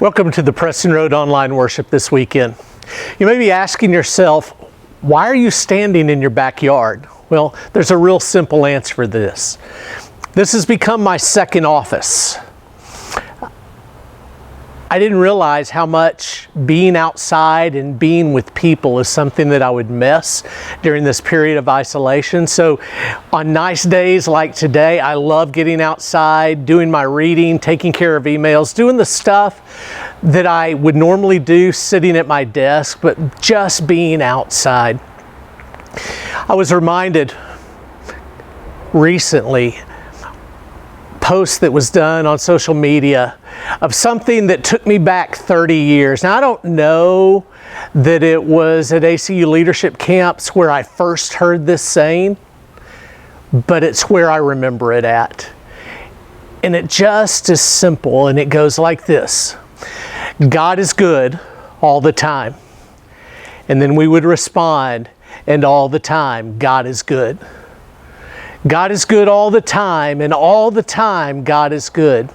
Welcome to the Preston Road Online Worship this weekend. You may be asking yourself, why are you standing in your backyard? Well, there's a real simple answer for this. This has become my second office. I didn't realize how much being outside and being with people is something that I would miss during this period of isolation. So on nice days like today, I love getting outside, doing my reading, taking care of emails, doing the stuff that I would normally do sitting at my desk, but just being outside. I was reminded recently, post that was done on social media of something that took me back 30 years. Now, I don't know that it was at ACU leadership camps where I first heard this saying, but it's where I remember it at. And it just is simple, and it goes like this. God is good all the time. And then we would respond, and all the time, God is good. God is good all the time, and all the time, God is good.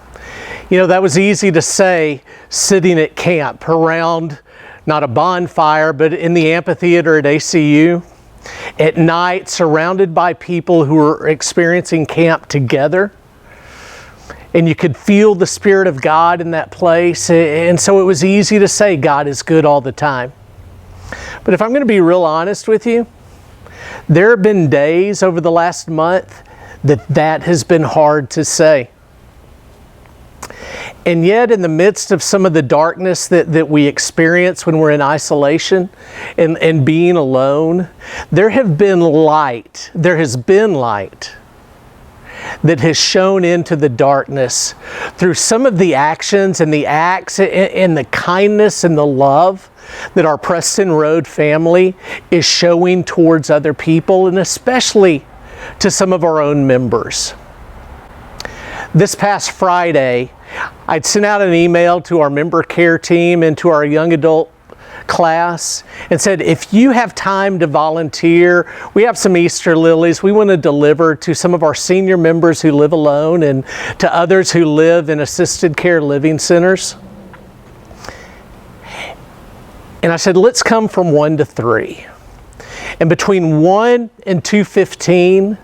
You know, that was easy to say sitting at camp around, not a bonfire, but in the amphitheater at ACU, at night, surrounded by people who were experiencing camp together. And you could feel the Spirit of God in that place. And so it was easy to say God is good all the time. But if I'm going to be real honest with you, there have been days over the last month that has been hard to say. And yet in the midst of some of the darkness that we experience when we're in isolation and being alone, there has been light that has shone into the darkness through some of the actions and the acts and the kindness and the love that our Preston Road family is showing towards other people, and especially to some of our own members. This past Friday, I'd sent out an email to our member care team and to our young adult class and said, if you have time to volunteer, we have some Easter lilies we want to deliver to some of our senior members who live alone and to others who live in assisted care living centers. And I said, let's come from 1 to 3. And between 1 and 2:15,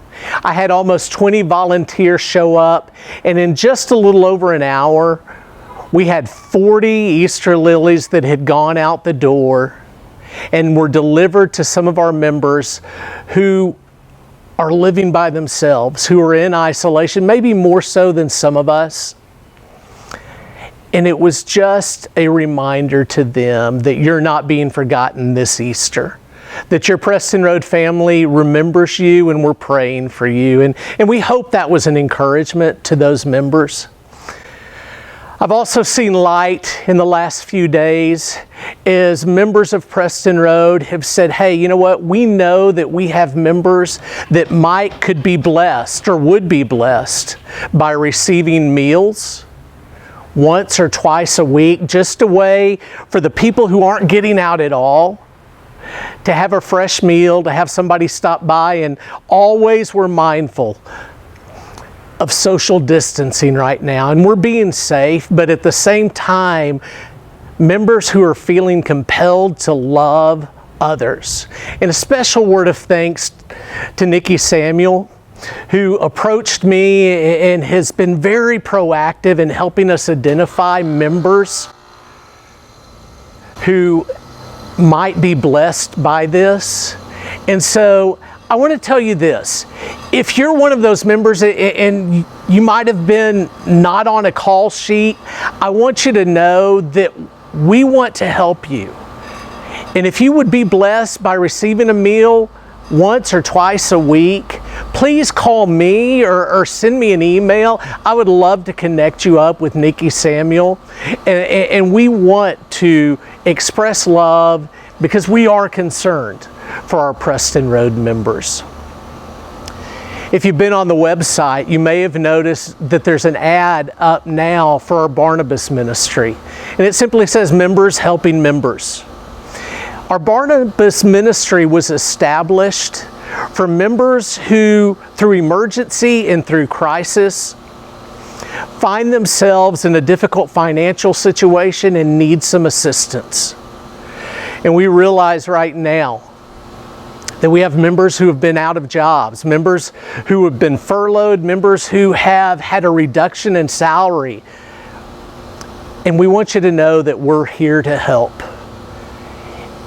I had almost 20 volunteers show up. And in just a little over an hour, we had 40 Easter lilies that had gone out the door and were delivered to some of our members who are living by themselves, who are in isolation, maybe more so than some of us. And it was just a reminder to them that you're not being forgotten this Easter, that your Preston Road family remembers you and we're praying for you. And we hope that was an encouragement to those members. I've also seen light in the last few days as members of Preston Road have said, hey, you know what? We know that we have members that could be blessed or would be blessed by receiving meals once or twice a week, just a way for the people who aren't getting out at all to have a fresh meal, to have somebody stop by. And always we're mindful of social distancing right now, and we're being safe, but at the same time, members who are feeling compelled to love others. And a special word of thanks to Nikki Samuel, who approached me and has been very proactive in helping us identify members who might be blessed by this. And so I want to tell you this. If you're one of those members and you might have been not on a call sheet, I want you to know that we want to help you. And if you would be blessed by receiving a meal once or twice a week, please call me or send me an email. I would love to connect you up with Nikki Samuel. And we want to express love because we are concerned for our Preston Road members. If you've been on the website, you may have noticed that there's an ad up now for our Barnabas ministry. And it simply says, members helping members. Our Barnabas ministry was established for members who, through emergency and through crisis, find themselves in a difficult financial situation and need some assistance. And we realize right now that we have members who have been out of jobs, members who have been furloughed, members who have had a reduction in salary. And we want you to know that we're here to help.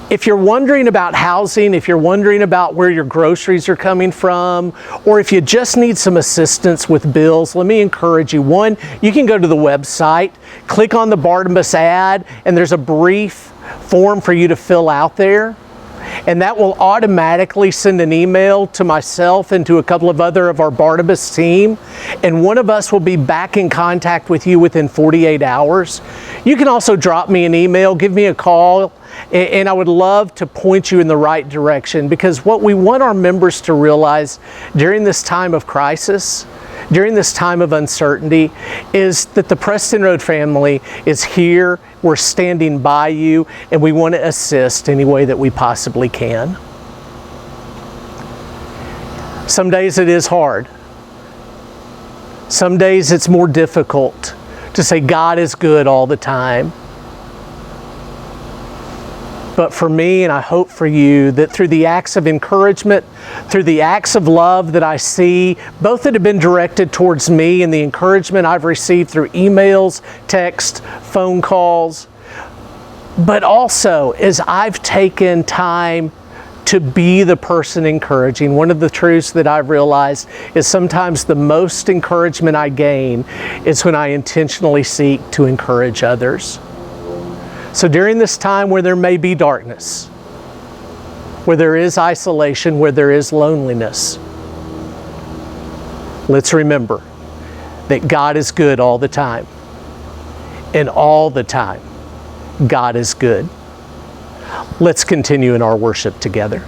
If you're wondering about housing, if you're wondering about where your groceries are coming from, or if you just need some assistance with bills, let me encourage you. One, you can go to the website, click on the Barnabas ad, and there's a brief form for you to fill out there. And that will automatically send an email to myself and to a couple of other of our Barnabas team. And one of us will be back in contact with you within 48 hours. You can also drop me an email, give me a call, and I would love to point you in the right direction, because what we want our members to realize during this time of crisis, during this time of uncertainty, is that the Preston Road family is here. We're standing by you, and we want to assist any way that we possibly can. Some days it is hard. Some days it's more difficult to say God is good all the time. But for me, and I hope for you, that through the acts of encouragement, through the acts of love that I see, both that have been directed towards me and the encouragement I've received through emails, text, phone calls, but also as I've taken time to be the person encouraging, one of the truths that I've realized is sometimes the most encouragement I gain is when I intentionally seek to encourage others. So during this time where there may be darkness, where there is isolation, where there is loneliness, let's remember that God is good all the time. And all the time, God is good. Let's continue in our worship together.